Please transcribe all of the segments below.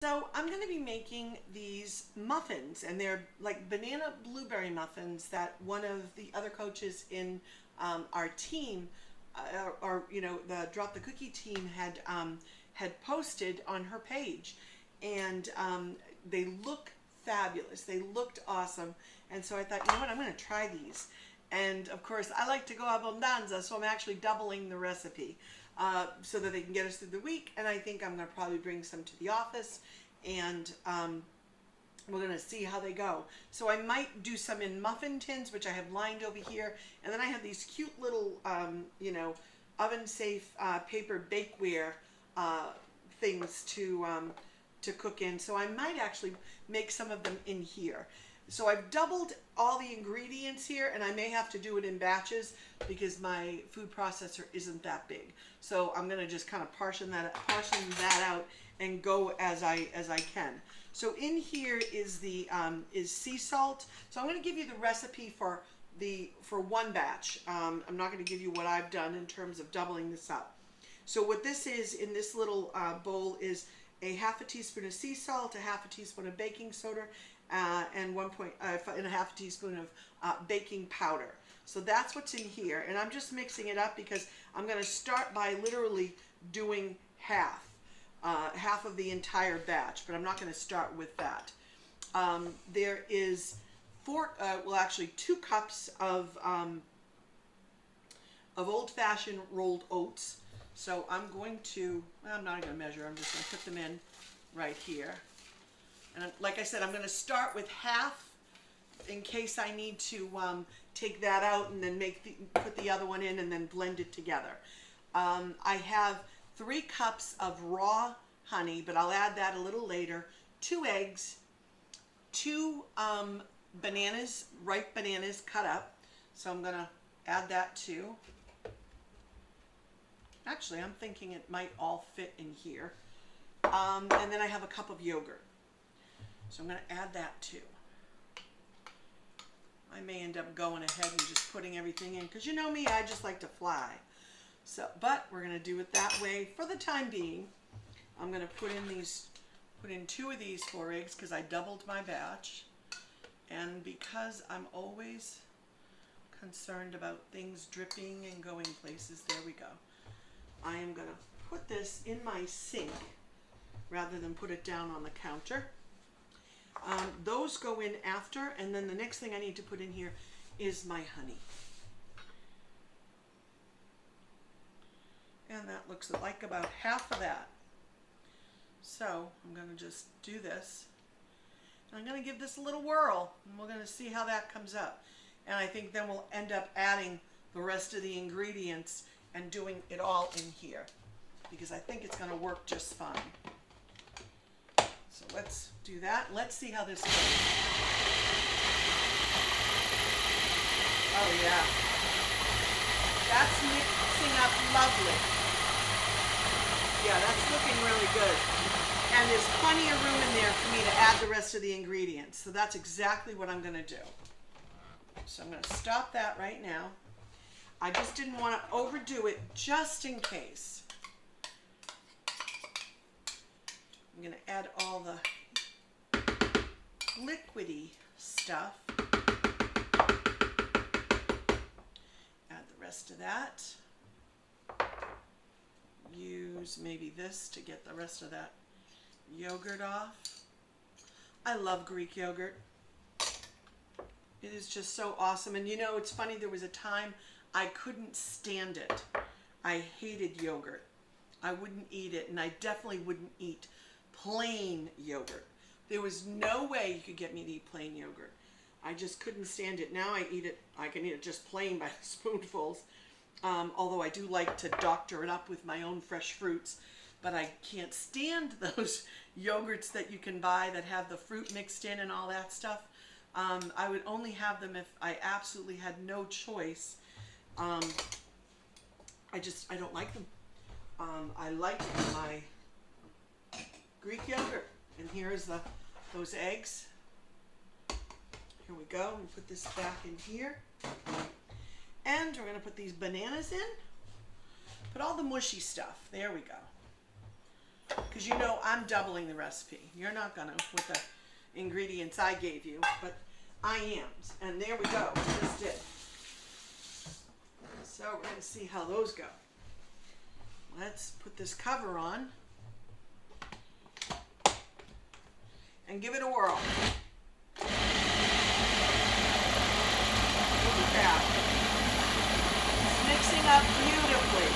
So I'm going to be making these muffins, and they're like banana blueberry muffins that one of the other coaches in our team, or the Drop the Cookie team had posted on her page, and they look fabulous. They looked awesome, and so I thought, you know what, I'm going to try these. And of course, I like to go Abbondanza, so I'm actually doubling the recipe so that they can get us through the week. And I think I'm going to probably bring some to the office, and we're going to see how they go. So I might do some in muffin tins, which I have lined over here. And then I have these cute little, oven-safe paper bakeware things to cook in. So I might actually make some of them in here. So I've doubled all the ingredients here, and I may have to do it in batches because my food processor isn't that big. So I'm going to just kind of portion that out and go as I can. So in here is the is sea salt. So I'm going to give you the recipe for one batch. I'm not going to give you what I've done in terms of doubling this up. So what this is in this little bowl is a half a teaspoon of sea salt, a half a teaspoon of baking soda, and a half a teaspoon of baking powder. So that's what's in here, and I'm just mixing it up because I'm going to start by literally doing half of the entire batch, but I'm not going to start with that. There is 2 cups of old-fashioned rolled oats. So I'm not going to measure, I'm just going to put them in right here. And like I said, I'm going to start with half in case I need to take that out and then put the other one in and then blend it together. I have 3 cups of raw honey, but I'll add that a little later. 2 eggs, 2 bananas, ripe bananas cut up. So I'm going to add that too. Actually, I'm thinking it might all fit in here. And then I have a cup of yogurt. So I'm going to add that too. I may end up going ahead and just putting everything in because you know me, I just like to fly. But we're going to do it that way for the time being. I'm going to put in 2 of these 4 eggs because I doubled my batch. And because I'm always concerned about things dripping and going places, there we go. I am going to put this in my sink rather than put it down on the counter. Those go in after, and then the next thing I need to put in here is my honey. And that looks like about half of that. So I'm going to just do this. And I'm going to give this a little whirl, and we're going to see how that comes up. And I think then we'll end up adding the rest of the ingredients and doing it all in here because I think it's going to work just fine. So let's do that. Let's see how this goes. Oh yeah. That's mixing up lovely. Yeah, that's looking really good. And there's plenty of room in there for me to add the rest of the ingredients. So that's exactly what I'm going to do. So I'm going to stop that right now. I just didn't want to overdo it just in case. I'm going to add all the liquidy stuff. Add the rest of that. Use maybe this to get the rest of that yogurt off. I love Greek yogurt. It is just so awesome. And you know, it's funny, there was a time I couldn't stand it. I hated yogurt. I wouldn't eat it, and I definitely wouldn't eat plain yogurt. There was no way you could get me to eat plain yogurt. I just couldn't stand it. Now I eat it, I can eat it just plain by spoonfuls. Although I do like to doctor it up with my own fresh fruits, but I can't stand those yogurts that you can buy that have the fruit mixed in and all that stuff. I would only have them if I absolutely had no choice. I don't like them. I like my Greek yogurt. And here's those eggs. Here we go. We put this back in here. And we're going to put these bananas in. Put all the mushy stuff. There we go. because you know I'm doubling the recipe. You're not gonna with the ingredients I gave you, but I am. And there we go. We just did. So we're gonna see how those go. Let's put this cover on and give it a whirl. Look at that. It's mixing up beautifully.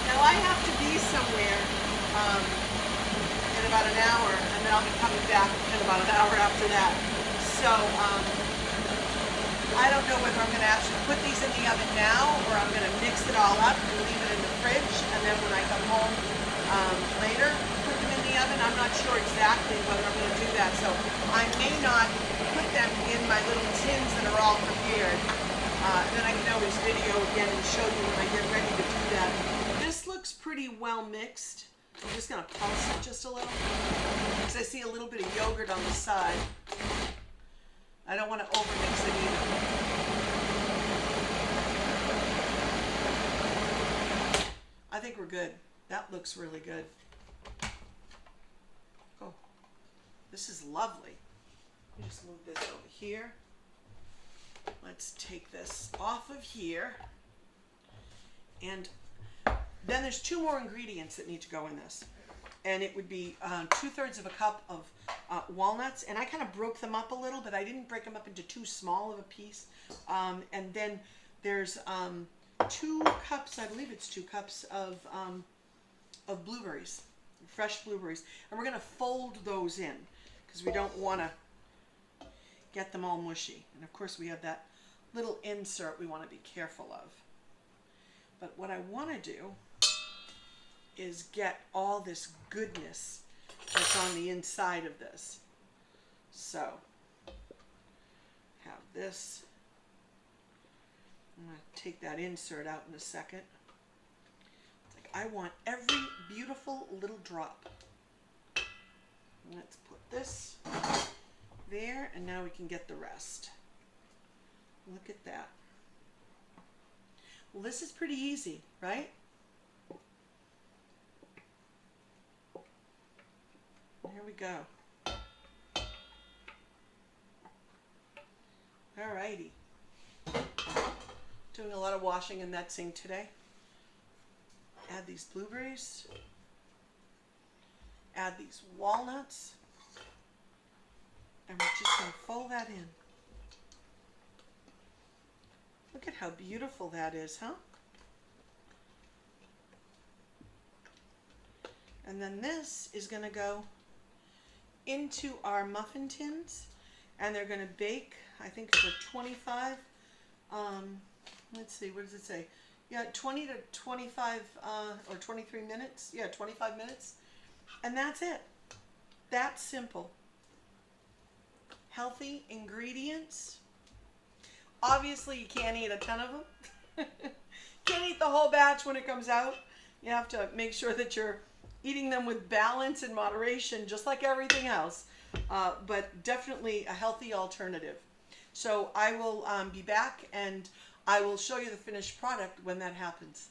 Now I have to be somewhere in about an hour, and then I'll be coming back in about an hour after that. So I don't know whether I'm going to actually put these in the oven now, or I'm going to mix it all up and leave it in the fridge, and then when I come home later, put them in the oven. I'm not sure exactly whether I'm going to do that, so I may not put them in my little tins that are all prepared. Then I can always video again and show you when I get ready to do that. This looks pretty well mixed. I'm just going to pulse it just a little, because I see a little bit of yogurt on the side. I don't want to overmix it either. I think we're good. That looks really good. Oh, this is lovely. Let me just move this over here. Let's take this off of here. And then there's 2 more ingredients that need to go in this. And it would be 2/3 of a cup of walnuts. And I kind of broke them up a little, but I didn't break them up into too small of a piece. And then there's 2 cups, I believe it's 2 cups of blueberries, fresh blueberries. And we're going to fold those in because we don't want to get them all mushy. And of course we have that little insert we want to be careful of. But what I want to do is get all this goodness that's on the inside of this. So, have this. I'm going to take that insert out in a second. It's like I want every beautiful little drop. Let's put this there, and now we can get the rest. Look at that. Well, this is pretty easy, right? Here we go. Alrighty. Doing a lot of washing in that sink today. Add these blueberries. Add these walnuts. And we're just going to fold that in. Look at how beautiful that is, huh? And then this is going to go into our muffin tins, and they're going to bake, I think, for 25, let's see, what does it say? Yeah, 20 to 25, or 23 minutes. Yeah, 25 minutes. And that's it. That's simple. Healthy ingredients. Obviously, you can't eat a ton of them. Can't eat the whole batch when it comes out. You have to make sure that you're eating them with balance and moderation, just like everything else, but definitely a healthy alternative. So I will be back, and I will show you the finished product when that happens.